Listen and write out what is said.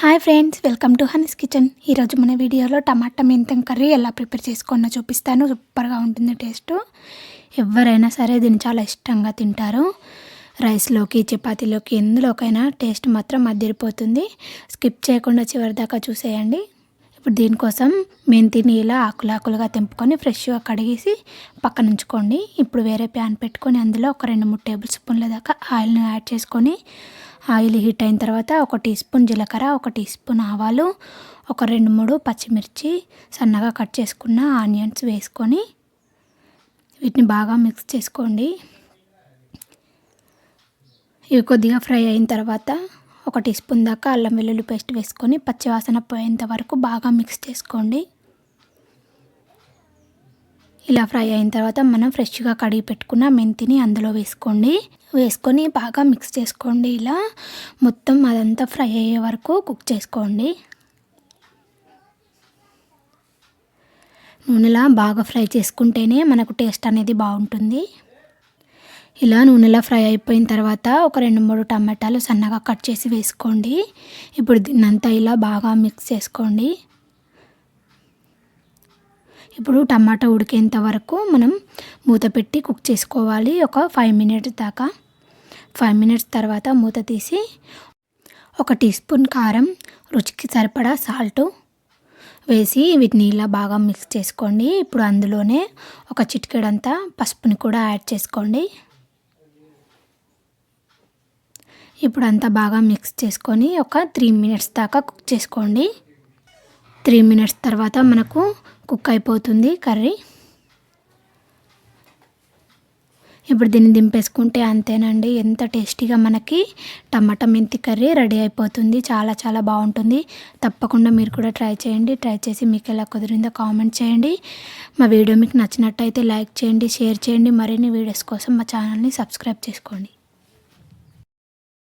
Hi friends, welcome to Honey's kitchen. ఈరోజు మన వీడియోలో టమాటా మెంతం కర్రీ ఎలా ప్రిపేర్ చేసుకున్నా చూపిస్తాను. సూపర్గా ఉంటుంది టేస్ట్. ఎవరైనా సరే దీన్ని చాలా ఇష్టంగా తింటారు. రైస్లోకి, చపాతీలోకి, ఎందులోకైనా టేస్ట్ మాత్రం అదిరిపోతుంది. స్కిప్ చేయకుండా చివరి దాకా చూసేయండి. ఇప్పుడు దీనికోసం మెంతిని ఇలా ఆకులుగా తెంపుకొని ఫ్రెష్గా కడిగేసి పక్కన ఉంచుకోండి. ఇప్పుడు వేరే ప్యాన్ పెట్టుకొని అందులో ఒక 2-3 టేబుల్ స్పూన్ల దాకా ఆయిల్ని యాడ్ చేసుకొని ఆయిల్ హీట్ అయిన తర్వాత 1 టీ స్పూన్ జీలకర్ర, 1 టీ స్పూన్ ఆవాలు, ఒక 2-3 పచ్చిమిర్చి, సన్నగా కట్ చేసుకున్న ఆనియన్స్ వేసుకొని వీటిని బాగా మిక్స్ చేసుకోండి. ఇవి కొద్దిగా ఫ్రై అయిన తర్వాత 1 టీ స్పూన్ దాకా అల్లం వెల్లుల్లి పేస్ట్ వేసుకొని పచ్చివాసన పోయేంత వరకు బాగా మిక్స్ చేసుకోండి. ఇలా ఫ్రై అయిన తర్వాత మనం ఫ్రెష్గా కడిగి పెట్టుకున్న మెంతిని అందులో వేసుకొని బాగా మిక్స్ చేసుకోండి. ఇలా మొత్తం అదంతా ఫ్రై అయ్యే వరకు కుక్ చేసుకోండి. నూనెలా బాగా ఫ్రై చేసుకుంటేనే మనకు టేస్ట్ అనేది బాగుంటుంది. ఇలా నూనెలా ఫ్రై అయిపోయిన తర్వాత ఒక 2-3 టమాటాలు సన్నగా కట్ చేసి వేసుకోండి. ఇప్పుడు దీన్నంతా ఇలా బాగా మిక్స్ చేసుకోండి. ఇప్పుడు టమాటా ఉడికేంత వరకు మనం మూత పెట్టి కుక్ చేసుకోవాలి. ఒక 5 మినిట్స్ దాకా. 5 మినిట్స్ తర్వాత మూత తీసి 1 టీ స్పూన్ కారం, రుచికి సరిపడా సాల్ట్ వేసి వీటిని ఇలా బాగా మిక్స్ చేసుకోండి. ఇప్పుడు అందులోనే ఒక చిటికెడంతా పసుపుని కూడా యాడ్ చేసుకోండి. ఇప్పుడు అంతా బాగా మిక్స్ చేసుకొని ఒక 3 మినిట్స్ దాకా కుక్ చేసుకోండి. 3 మినిట్స్ తర్వాత మనకు కుక్ అయిపోతుంది కర్రీ. ఇప్పుడు దీన్ని దింపేసుకుంటే అంతేనండి. ఎంత టేస్టీగా మనకి టమాటా మెంతి కర్రీ రెడీ అయిపోతుంది. చాలా చాలా బాగుంటుంది. తప్పకుండా మీరు కూడా ట్రై చేయండి. ట్రై చేసి మీకు ఎలా కుదిరిందో కామెంట్ చేయండి. మా వీడియో మీకు నచ్చినట్టయితే లైక్ చేయండి, షేర్ చేయండి. మరిన్ని వీడియోస్ కోసం మా ఛానల్ని సబ్స్క్రైబ్ చేసుకోండి.